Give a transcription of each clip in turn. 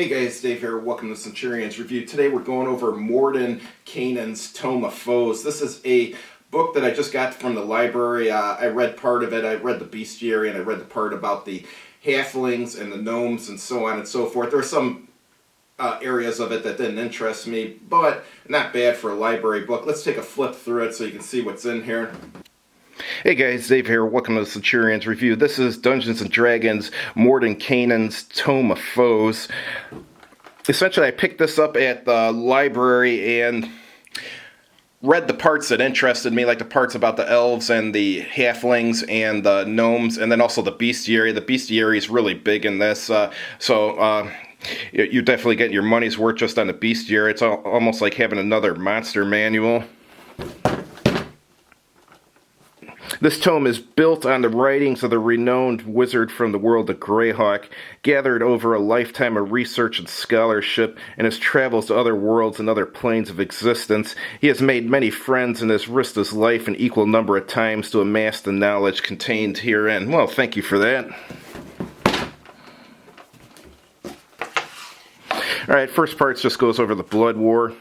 Hey guys, Dave here. Welcome to Centurion's Review. Today we're going over Mordenkainen's Tome of Foes. This is a book that I just got from the library. I read part of it. I read the bestiary and I read the part about the halflings and the gnomes and so on and so forth. There are some areas of it that didn't interest me, but not bad for a library book. Let's take a flip through it so you can see what's in here. Hey guys, Dave here. Welcome to the Centurion's Review. This is Dungeons & Dragons Mordenkainen's Tome of Foes. Essentially, I picked this up at the library and read the parts that interested me, like the parts about the elves and the halflings and the gnomes, and then also the bestiary. The bestiary is really big in this, so you definitely get your money's worth just on the bestiary. It's almost like having another monster manual. This tome is built on the writings of the renowned wizard from the world of Greyhawk, gathered over a lifetime of research and scholarship, and his travels to other worlds and other planes of existence. He has made many friends and has risked his life an equal number of times to amass the knowledge contained herein. Well, thank you for that. Alright, first part just goes over the Blood War.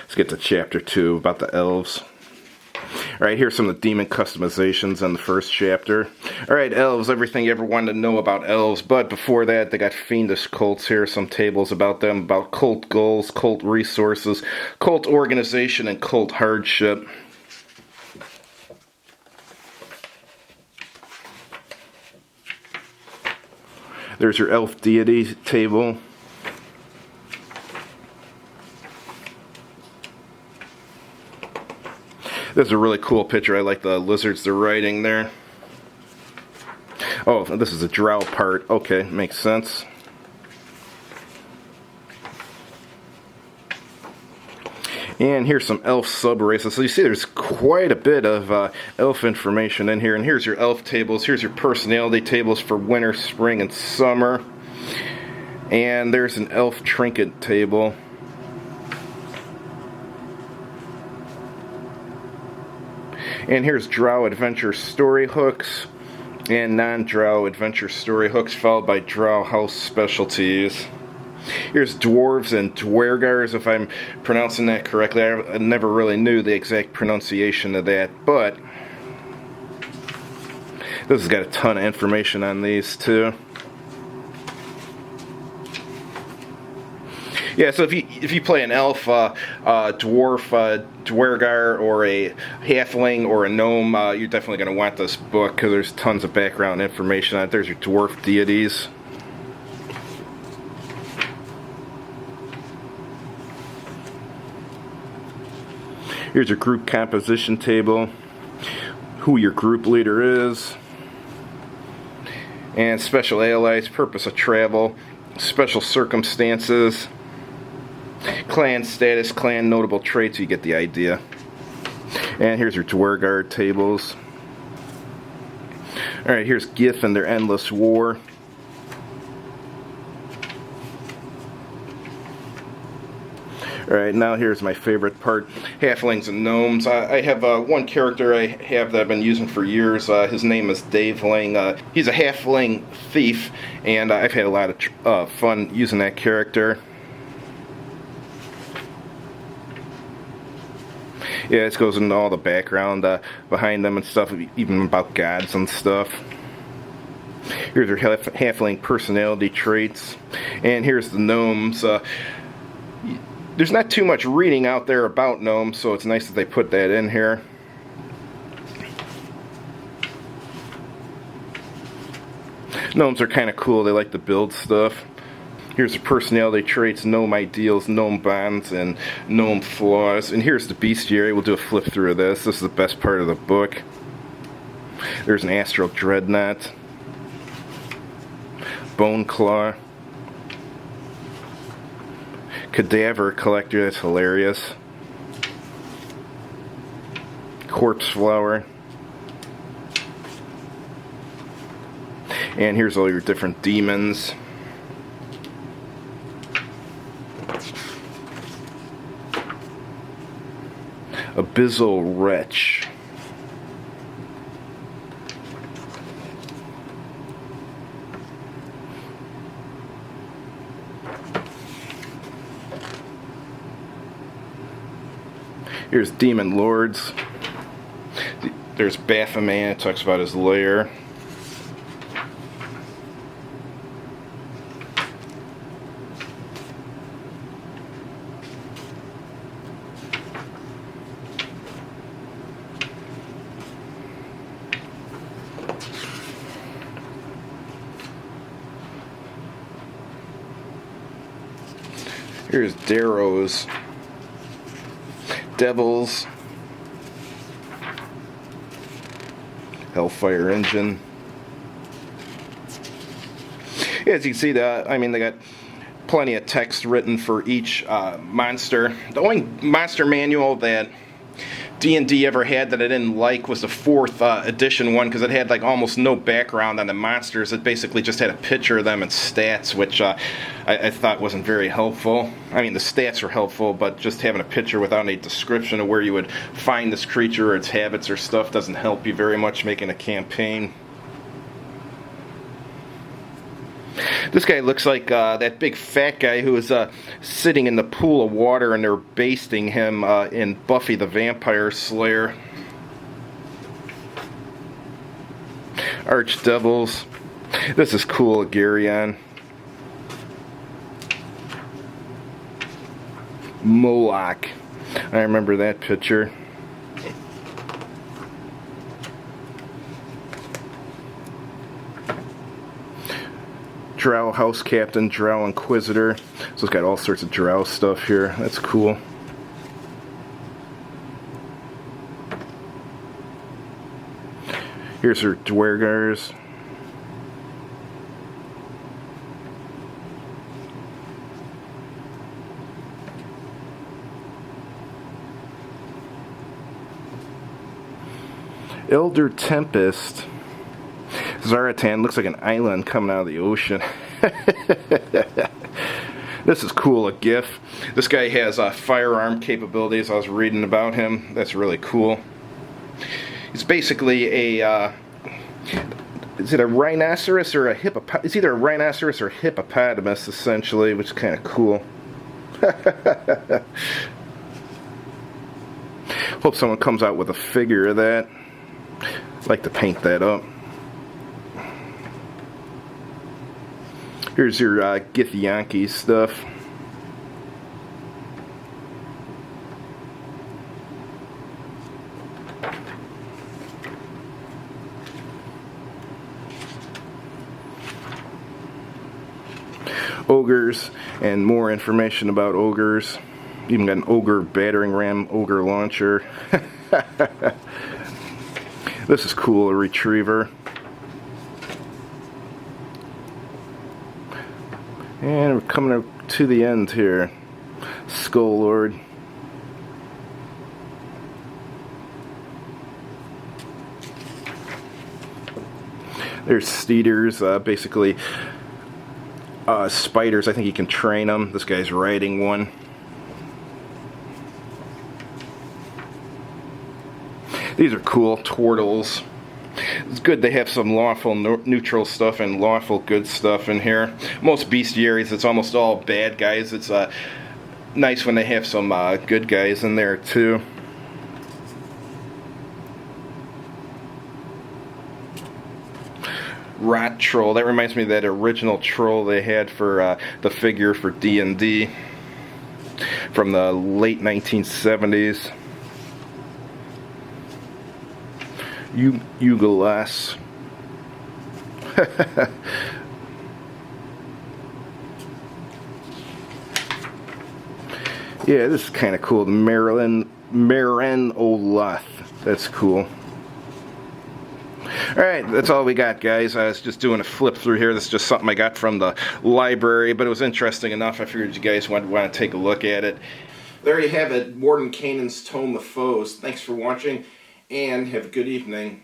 Let's get to chapter 2 about the elves. Alright, here's some of the demon customizations in the first chapter. Alright, elves, everything you ever wanted to know about elves, but before that, they got fiendish cults here, some tables about them, about cult goals, cult resources, cult organization, and cult hardship. There's your elf deity table. This is a really cool picture. I like the lizards they're riding there. Oh, this is a drow part. Okay, makes sense. And here's some elf sub-races. So you see there's quite a bit of elf information in here. And here's your elf tables. Here's your personality tables for winter, spring, and summer. And there's an elf trinket table. And here's Drow Adventure story hooks and non-Drow Adventure story hooks, followed by Drow House specialties. Here's Dwarves and Dwergars, if I'm pronouncing that correctly. I never really knew the exact pronunciation of that, but this has got a ton of information on these too. Yeah, so if you play an elf, dwarf, dwergar, or a halfling, or a gnome, you're definitely going to want this book because there's tons of background information on it. There's your dwarf deities. Here's your group composition table, who your group leader is, and special allies, purpose of travel, special circumstances, clan status, clan notable traits, you get the idea. And here's your Dwergar tables. Alright, here's Gith and their endless war. Alright, now here's my favorite part, halflings and gnomes. I have one character I have that I've been using for years. His name is Dave Lang. He's a halfling thief, and I've had a lot of fun using that character. Yeah, this goes into all the background behind them and stuff, even about gods and stuff. Here's your halfling personality traits. And here's the gnomes. There's not too much reading out there about gnomes, so it's nice that they put that in here. Gnomes are kind of cool. They like to build stuff. Here's the personality traits, gnome ideals, gnome bonds, and gnome flaws. And here's the bestiary. We'll do a flip through of this. This is the best part of the book. There's an astral dreadnought. Bone claw. Cadaver collector, that's hilarious. Corpse flower. And here's all your different demons. Abyssal Wretch. Here's Demon Lords. There's Baphomet, it talks about his lair. Here's Darrow's Devils, Hellfire Engine. Yeah, as you can see, they got plenty of text written for each monster. The only monster manual that D&D ever had that I didn't like was the 4th edition one, because it had like almost no background on the monsters. It basically just had a picture of them and stats, which I thought wasn't very helpful. I mean, the stats are helpful, but just having a picture without any description of where you would find this creature or its habits or stuff doesn't help you very much making a campaign. This guy looks like that big fat guy who was sitting in the pool of water and they're basting him in Buffy the Vampire Slayer. Archdevils. This is cool, Agarion. Moloch. I remember that picture. Drow House Captain, Drow Inquisitor. So it's got all sorts of Drow stuff here. That's cool. Here's her Dwergars. Elder Tempest. Zaratan looks like an island coming out of the ocean. This is cool, a GIF. This guy has firearm capabilities. I was reading about him. That's really cool. He's basically a... is it a rhinoceros or a hippopotamus? It's either a rhinoceros or hippopotamus, essentially, which is kind of cool. Hope someone comes out with a figure of that. I'd like to paint that up. Here's your Githyanki stuff. Ogres, and more information about ogres. Even got an ogre battering ram, ogre launcher. This is cool, a retriever. And we're coming up to the end here. Skull Lord. There's Steeders, basically spiders. I think you can train them. This guy's riding one. These are cool, Tortles. It's good they have some lawful neutral stuff and lawful good stuff in here. Most bestiaries, it's almost all bad guys. It's nice when they have some good guys in there too. Rot Troll. That reminds me of that original troll they had for the figure for D&D from the late 1970s. Ugalas. Yeah, this is kind of cool. The Maren Olath. That's cool. Alright, that's all we got, guys. I was just doing a flip through here. This is just something I got from the library, but it was interesting enough. I figured you guys would want to take a look at it. There you have it, Mordenkainen's Tome of Foes. Thanks for watching, and have a good evening.